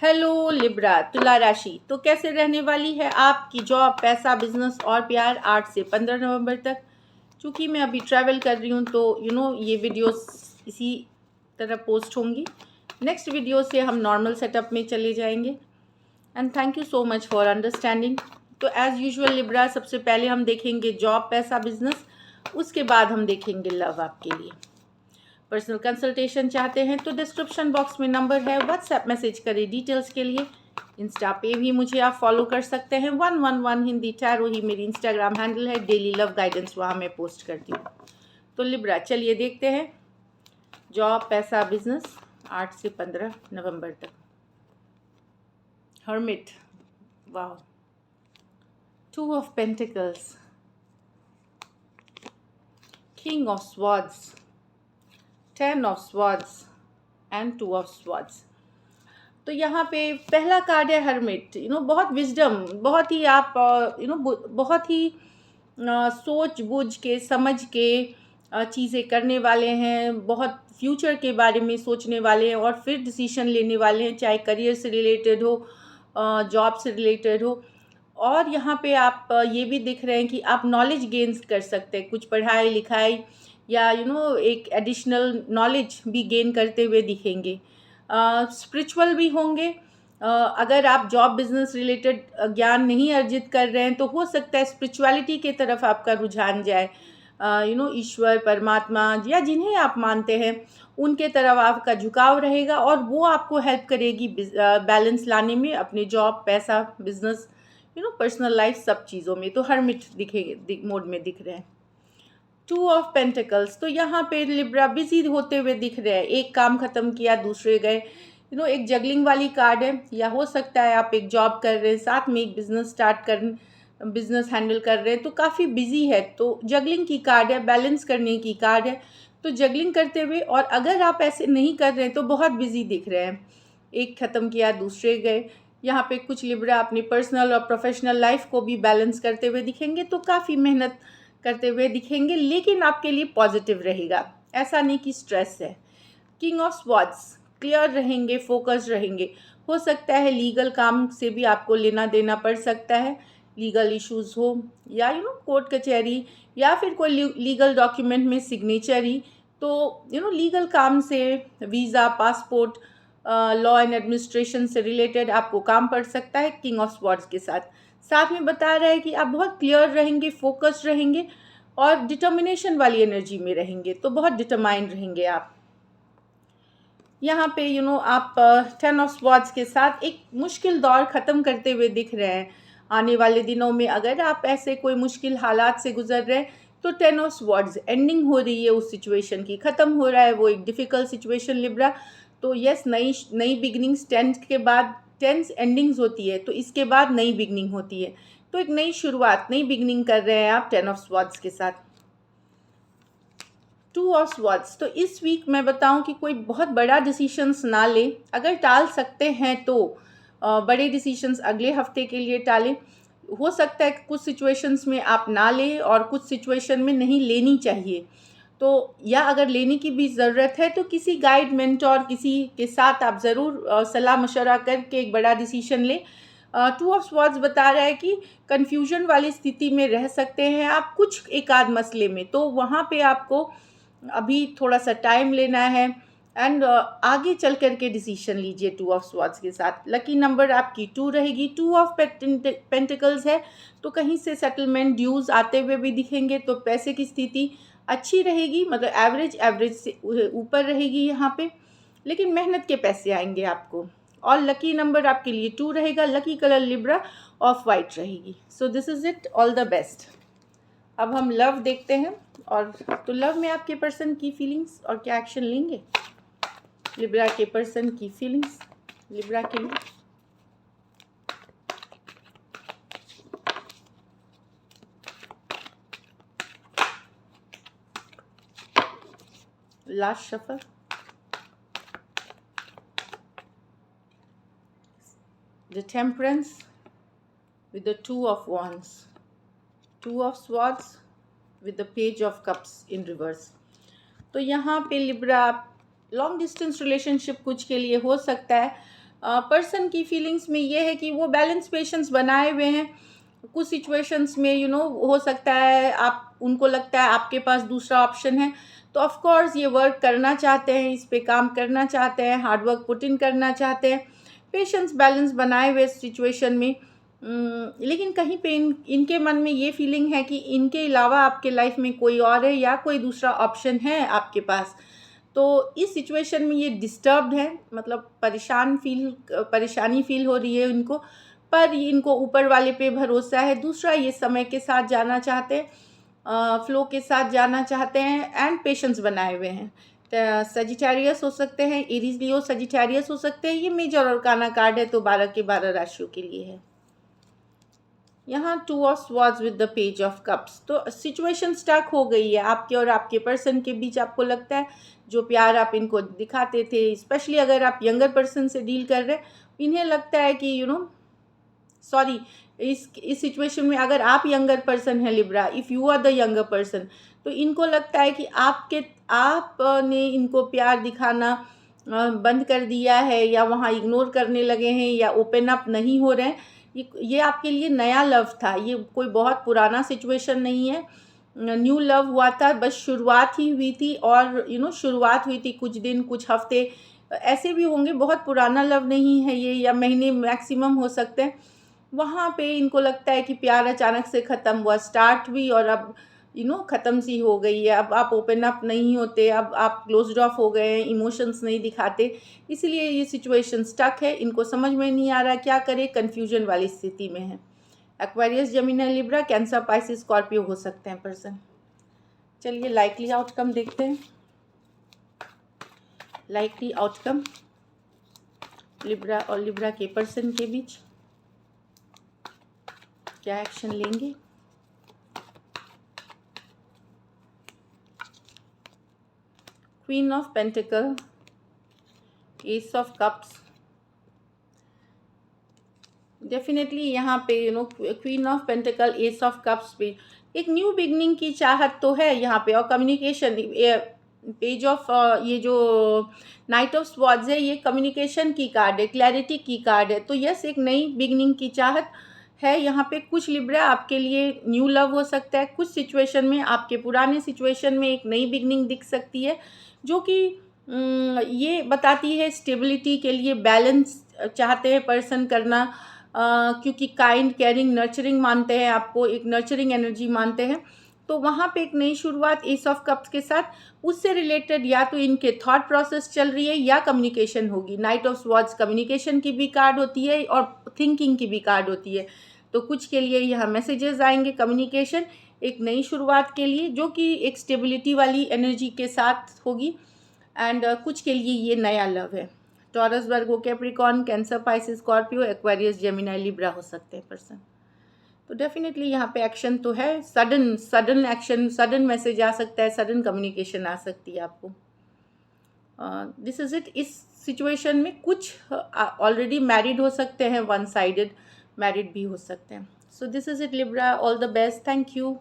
Hello Libra तुला राशि। तो कैसे रहने वाली है आपकी जॉब, पैसा, बिजनेस और प्यार 8 से 15 नवंबर तक। चूँकि मैं अभी ट्रैवल कर रही हूँ तो ये वीडियोस इसी तरह पोस्ट होंगी। नेक्स्ट वीडियो से हम नॉर्मल सेटअप में चले जाएंगे। And thank you so much for understanding. तो एज़ यूजुअल लिब्रा, सबसे पहले हम देखेंगे जॉब, पैसा, बिजनेस, उसके बाद हम देखेंगे लव आपके लिए। पर्सनल कंसल्टेशन चाहते हैं तो डिस्क्रिप्शन बॉक्स में नंबर है, व्हाट्सएप मैसेज करें डिटेल्स के लिए। इंस्टा पे भी मुझे आप फॉलो कर सकते हैं, 111 हिंदी टैरो ही मेरी इंस्टाग्राम हैंडल है। डेली लव गाइडेंस वहाँ मैं पोस्ट करती हूँ। तो लिब्रा चलिए देखते हैं जॉब, पैसा, बिजनेस 8 से 15 नवंबर तक। हर्मिट, वाह, 2 of pentacles, king of swords, 10 of swords and 2 of swords. तो यहाँ पे पहला कार्ड है हर्मिट। बहुत विजडम, बहुत ही आप बहुत ही सोच बूझ के, समझ के चीज़ें करने वाले हैं। बहुत फ्यूचर के बारे में सोचने वाले हैं और फिर डिसीजन लेने वाले हैं, चाहे करियर से रिलेटेड हो, जॉब से रिलेटेड हो। और यहाँ पे आप ये भी दिख रहे हैं कि आप नॉलेज गेन्स कर सकते हैं, कुछ पढ़ाई लिखाई या एक एडिशनल नॉलेज भी गेन करते हुए दिखेंगे। स्पिरिचुअल भी होंगे। अगर आप जॉब बिजनेस रिलेटेड ज्ञान नहीं अर्जित कर रहे हैं तो हो सकता है स्पिरिचुअलिटी के तरफ आपका रुझान जाए। ईश्वर, परमात्मा या जिन्हें आप मानते हैं उनके तरफ आपका झुकाव रहेगा और वो आपको हेल्प करेगी बैलेंस लाने में, अपने जॉब, पैसा, बिजनेस, पर्सनल लाइफ, सब चीज़ों में। तो हर्मिट दिखेंगे, मोड में दिख रहे हैं। 2 ऑफ पेंटिकल्स, तो यहाँ पे लिब्रा बिजी होते हुए दिख रहे हैं। एक काम खत्म किया, दूसरे गए। एक जगलिंग वाली कार्ड है, या हो सकता है आप एक जॉब कर रहे हैं, साथ में एक बिजनेस हैंडल कर रहे हैं, तो काफ़ी बिजी है। तो जगलिंग की कार्ड है, बैलेंस करने की कार्ड है। तो जगलिंग करते हुए, और अगर आप ऐसे नहीं कर रहे हैं तो बहुत बिजी दिख रहे हैं। एक ख़त्म किया, दूसरे गए। यहाँ पे कुछ लिब्रा अपनी पर्सनल और प्रोफेशनल लाइफ को भी बैलेंस करते हुए दिखेंगे, तो काफ़ी मेहनत करते हुए दिखेंगे, लेकिन आपके लिए पॉजिटिव रहेगा, ऐसा नहीं कि स्ट्रेस है। किंग ऑफ स्वॉर्ड्स, क्लियर रहेंगे, फोकस रहेंगे। हो सकता है लीगल काम से भी आपको लेना देना पड़ सकता है, लीगल इश्यूज हो, या कोर्ट कचहरी, या फिर कोई लीगल डॉक्यूमेंट में सिग्नेचर ही। तो लीगल काम से, visa, passport, law and administration से रिलेटेड आपको काम पड़ सकता है किंग ऑफ स्वॉर्ड्स के साथ। साथ में बता रहा है कि आप बहुत क्लियर रहेंगे, फोकस्ड रहेंगे और डिटर्मिनेशन वाली एनर्जी में रहेंगे, तो बहुत डिटरमाइंड रहेंगे आप। यहाँ पे आप 10 ऑफ स्वॉर्ड्स के साथ एक मुश्किल दौर ख़त्म करते हुए दिख रहे हैं। आने वाले दिनों में अगर आप ऐसे कोई मुश्किल हालात से गुजर रहे हैं तो 10 ऑफ स्वॉर्ड्स, एंडिंग हो रही है उस सिचुएशन की, ख़त्म हो रहा है वो एक डिफ़िकल्ट सिचुएशन लिब्रा। तो यस, नई बिगनिंग्स, 10 के बाद 10 एंडिंग्स होती है, तो इसके बाद नई बिगनिंग होती है। तो एक नई शुरुआत, नई बिगनिंग कर रहे हैं आप 10 ऑफ स्वॉर्ड्स के साथ। 2 ऑफ स्वॉर्ड्स, तो इस वीक मैं बताऊं कि कोई बहुत बड़ा डिसीशंस ना लें। अगर टाल सकते हैं तो बड़े डिसीशंस अगले हफ्ते के लिए टालें। हो सकता है कि कुछ सिचुएशंस में आप ना लें और कुछ सिचुएशन में नहीं लेनी चाहिए। तो या अगर लेने की भी ज़रूरत है तो किसी गाइड, मेंटोर, किसी के साथ आप ज़रूर सलाह मशवरा करके एक बड़ा डिसीजन लें। 2 ऑफ स्वॉर्ड्स बता रहा है कि कन्फ्यूजन वाली स्थिति में रह सकते हैं आप कुछ एक आध मसले में, तो वहाँ पे आपको अभी थोड़ा सा टाइम लेना है एंड आगे चल कर के डिसीजन लीजिए 2 ऑफ स्वॉर्ड्स के साथ। लकी नंबर आपकी 2 रहेगी। 2 ऑफ पेंटिकल्स है, तो कहीं से सेटलमेंट, ड्यूज़ आते हुए भी दिखेंगे, तो पैसे की स्थिति अच्छी रहेगी, मतलब एवरेज से ऊपर रहेगी यहाँ पे, लेकिन मेहनत के पैसे आएंगे आपको। और लकी नंबर आपके लिए 2 रहेगा। Lucky colour Libra off white रहेगी। So this is it, all the best. अब हम लव देखते हैं, और तो लव में आपके पर्सन की फीलिंग्स और क्या एक्शन लेंगे। लिब्रा के पर्सन की फीलिंग्स लिब्रा के लिए। Last shuffle, the temperance with the 2 of wands, 2 of swords with the page of cups in reverse। तो यहाँ पे लिब्रा लॉन्ग डिस्टेंस रिलेशनशिप कुछ के लिए हो सकता है, पर्सन की फीलिंग्स में ये है कि वो बैलेंस पेशेंस बनाए हुए हैं। कुछ सिचुएशंस में हो सकता है आप उनको लगता है आपके पास दूसरा ऑप्शन है, तो ऑफ कोर्स ये वर्क करना चाहते हैं, इस पे काम करना चाहते हैं, हार्ड वर्क पुट इन करना चाहते हैं, पेशेंस बैलेंस बनाए हुए सिचुएशन में। लेकिन कहीं पे इनके मन में ये फीलिंग है कि इनके अलावा आपके लाइफ में कोई और है या कोई दूसरा ऑप्शन है आपके पास। तो इस सिचुएशन में ये डिस्टर्ब्ड है, मतलब परेशानी फील हो रही है इनको, पर इनको ऊपर वाले पे भरोसा है। दूसरा, ये समय के साथ जाना चाहते हैं, फ्लो के साथ जाना चाहते हैं एंड पेशेंस बनाए हुए हैं। सजिटेरियस हो सकते हैं, एरीज लियो सजिटेरियस हो सकते हैं। ये मेजर अरकाना कार्ड है, तो 12 के 12 राशियों के लिए है। यहाँ 2 of swords with the page of cups. तो सिचुएशन स्टक हो गई है आपके और आपके पर्सन के बीच। आपको लगता है जो प्यार आप इनको दिखाते थे, स्पेशली अगर आप यंगर पर्सन से डील कर रहे हैं, इन्हें लगता है कि सॉरी, इस सिचुएशन में अगर आप यंगर पर्सन है Libra, if you are the younger person, तो इनको लगता है कि आपने इनको प्यार दिखाना बंद कर दिया है, या वहाँ इग्नोर करने लगे हैं, या ओपन अप नहीं हो रहे हैं। ये आपके लिए नया लव था, ये कोई बहुत पुराना सिचुएशन नहीं है। न्यू लव हुआ था, बस शुरुआत ही हुई थी, और शुरुआत हुई थी कुछ दिन कुछ हफ्ते ऐसे भी होंगे, बहुत पुराना लव नहीं है ये, या महीने मैक्सिमम हो सकते हैं। वहाँ पे इनको लगता है कि प्यार अचानक से ख़त्म हुआ, स्टार्ट हुई और अब ख़त्म सी हो गई है। अब आप ओपन अप नहीं होते, अब आप क्लोज्ड ऑफ हो गए हैं, इमोशंस नहीं दिखाते, इसलिए ये सिचुएशन स्टक है। इनको समझ में नहीं आ रहा क्या करे, कन्फ्यूजन वाली स्थिति में है। Aquarius, Gemini, Libra, cancer, Pisces, Scorpio हो सकते हैं पर्सन। चलिए लाइकली आउटकम देखते हैं। लाइकली आउटकम लिब्रा और लिब्रा के पर्सन के बीच क्या एक्शन लेंगे। Queen of pentacle, S of cups. Definitely यहाँ पे queen of pentacle, S of cups पे एक न्यू बिगनिंग की चाहत तो है यहाँ पे, और कम्युनिकेशन। पेज ऑफ ये जो नाइट ऑफ स्वॉर्ड्स है, ये कम्युनिकेशन की कार्ड है, क्लैरिटी की कार्ड है। तो यस, एक नई बिगनिंग की चाहत है यहाँ पे। कुछ लिब्रा आपके लिए न्यू लव हो सकता है, कुछ सिचुएशन में आपके पुराने सिचुएशन में एक नई बिगनिंग दिख सकती है, जो कि ये बताती है स्टेबिलिटी के लिए बैलेंस चाहते हैं पर्सन करना, क्योंकि काइंड, केयरिंग, नर्चरिंग मानते हैं आपको, एक नर्चरिंग एनर्जी मानते हैं। तो वहाँ पे एक नई शुरुआत एस ऑफ कप्स के साथ, उससे रिलेटेड या तो इनके थॉट प्रोसेस चल रही है या कम्युनिकेशन होगी। नाइट ऑफ स्वॉर्ड्स कम्युनिकेशन की भी कार्ड होती है और थिंकिंग की भी कार्ड होती है। तो कुछ के लिए यहाँ मैसेजेस आएंगे, कम्युनिकेशन एक नई शुरुआत के लिए, जो कि एक स्टेबिलिटी वाली एनर्जी के साथ होगी। एंड कुछ के लिए ये नया लव है। Taurus, Virgo, Capricorn, Cancer, Pisces, Scorpio, Aquarius, Gemini, Libra हो सकते हैं पर्सन। तो डेफिनेटली यहाँ पे एक्शन तो है, सडन एक्शन, सडन मैसेज आ सकता है, सडन कम्युनिकेशन आ सकती है आपको। This is it. इस सिचुएशन में कुछ ऑलरेडी मैरिड हो सकते हैं, वन साइडेड मैरिड भी हो सकते हैं। So this is it Libra, all the best, thank you.